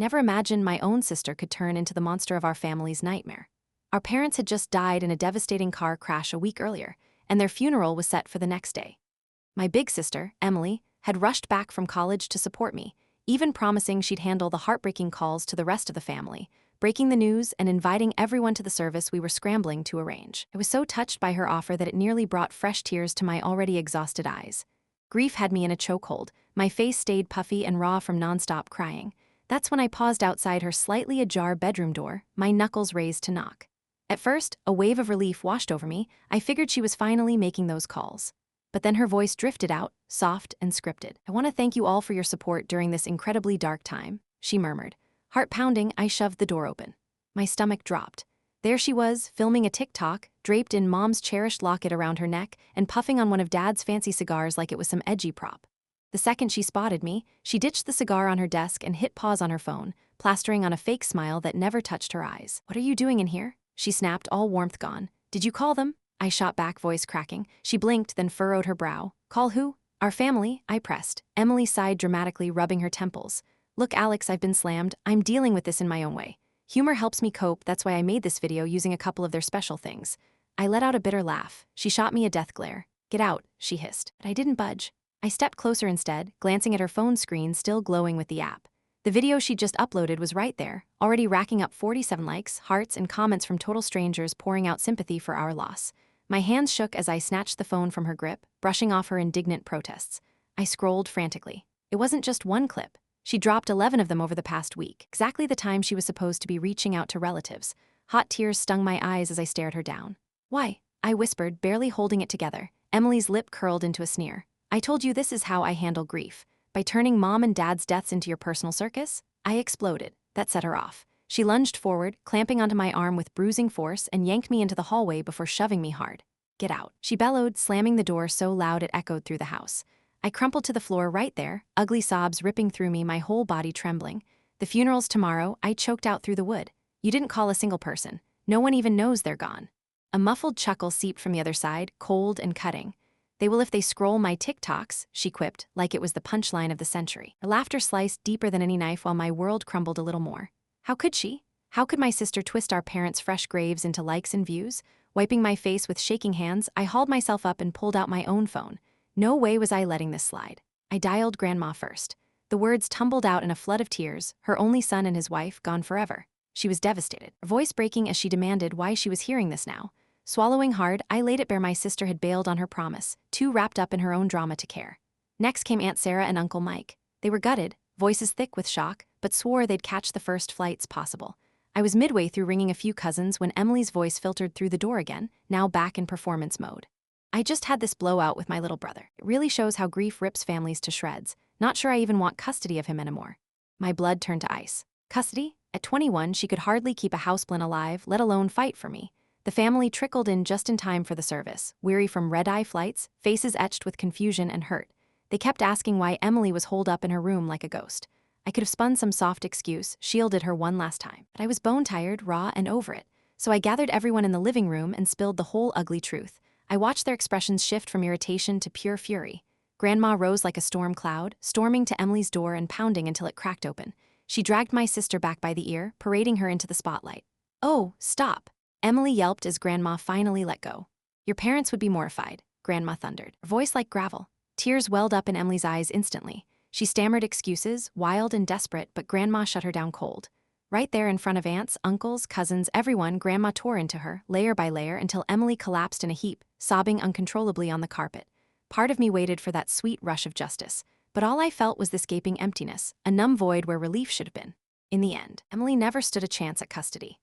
never imagined my own sister could turn into the monster of our family's nightmare. Our parents had just died in a devastating car crash a week earlier, and their funeral was set for the next day. My big sister, Emily, had rushed back from college to support me, even promising she'd handle the heartbreaking calls to the rest of the family, breaking the news and inviting everyone to the service we were scrambling to arrange. I was so touched by her offer that it nearly brought fresh tears to my already exhausted eyes. Grief had me in a chokehold. My face stayed puffy and raw from nonstop crying. That's when I paused outside her slightly ajar bedroom door, my knuckles raised to knock. At first, a wave of relief washed over me. I figured she was finally making those calls. But then her voice drifted out, soft and scripted. "I want to thank you all for your support during this incredibly dark time," she murmured. Heart pounding, I shoved the door open. My stomach dropped. There she was, filming a TikTok, draped in Mom's cherished locket around her neck and puffing on one of Dad's fancy cigars like it was some edgy prop. The second she spotted me, she ditched the cigar on her desk and hit pause on her phone, plastering on a fake smile that never touched her eyes. "What are you doing in here?" she snapped, all warmth gone. "Did you call them?" I shot back, voice cracking. She blinked, then furrowed her brow. "Call who?" "Our family," I pressed. Emily sighed dramatically, rubbing her temples. "Look, Alex, I've been slammed. I'm dealing with this in my own way. Humor helps me cope, that's why I made this video using a couple of their special things." I let out a bitter laugh. She shot me a death glare. "Get out," she hissed. But I didn't budge. I stepped closer instead, glancing at her phone screen still glowing with the app. The video she'd just uploaded was right there, already racking up 47 likes, hearts, and comments from total strangers pouring out sympathy for our loss. My hands shook as I snatched the phone from her grip, brushing off her indignant protests. I scrolled frantically. It wasn't just one clip. She dropped 11 of them over the past week, exactly the time she was supposed to be reaching out to relatives. Hot tears stung my eyes as I stared her down. "Why?" I whispered, barely holding it together. Emily's lip curled into a sneer. "I told you this is how I handle grief. By turning Mom and Dad's deaths into your personal circus?" I exploded. That set her off. She lunged forward, clamping onto my arm with bruising force, and yanked me into the hallway before shoving me hard. "Get out," she bellowed, slamming the door so loud it echoed through the house. I crumpled to the floor right there, ugly sobs ripping through me, my whole body trembling. "The funeral's tomorrow," I choked out through the wood. "You didn't call a single person. No one even knows they're gone." A muffled chuckle seeped from the other side, cold and cutting. "They will if they scroll my TikToks," she quipped, like it was the punchline of the century. Her laughter sliced deeper than any knife while my world crumbled a little more. How could she? How could my sister twist our parents' fresh graves into likes and views? Wiping my face with shaking hands, I hauled myself up and pulled out my own phone. No way was I letting this slide. I dialed Grandma first. The words tumbled out in a flood of tears, her only son and his wife gone forever. She was devastated, her voice breaking as she demanded why she was hearing this now. Swallowing hard, I laid it bare my sister had bailed on her promise, too wrapped up in her own drama to care. Next came Aunt Sarah and Uncle Mike. They were gutted, voices thick with shock, but swore they'd catch the first flights possible. I was midway through ringing a few cousins when Emily's voice filtered through the door again, now back in performance mode. "I just had this blowout with my little brother. It really shows how grief rips families to shreds. Not sure I even want custody of him anymore." My blood turned to ice. Custody? At 21, she could hardly keep a houseplant alive, let alone fight for me. The family trickled in just in time for the service, weary from red-eye flights, faces etched with confusion and hurt. They kept asking why Emily was holed up in her room like a ghost. I could have spun some soft excuse, shielded her one last time, but I was bone-tired, raw, and over it. So I gathered everyone in the living room and spilled the whole ugly truth. I watched their expressions shift from irritation to pure fury. Grandma rose like a storm cloud, storming to Emily's door and pounding until it cracked open. She dragged my sister back by the ear, parading her into the spotlight. "Oh, stop," Emily yelped as Grandma finally let go. "Your parents would be mortified," Grandma thundered, her voice like gravel. Tears welled up in Emily's eyes instantly. She stammered excuses, wild and desperate, but Grandma shut her down cold. Right there in front of aunts, uncles, cousins, everyone, Grandma tore into her, layer by layer, until Emily collapsed in a heap, sobbing uncontrollably on the carpet. Part of me waited for that sweet rush of justice, but all I felt was this gaping emptiness, a numb void where relief should have been. In the end, Emily never stood a chance at custody.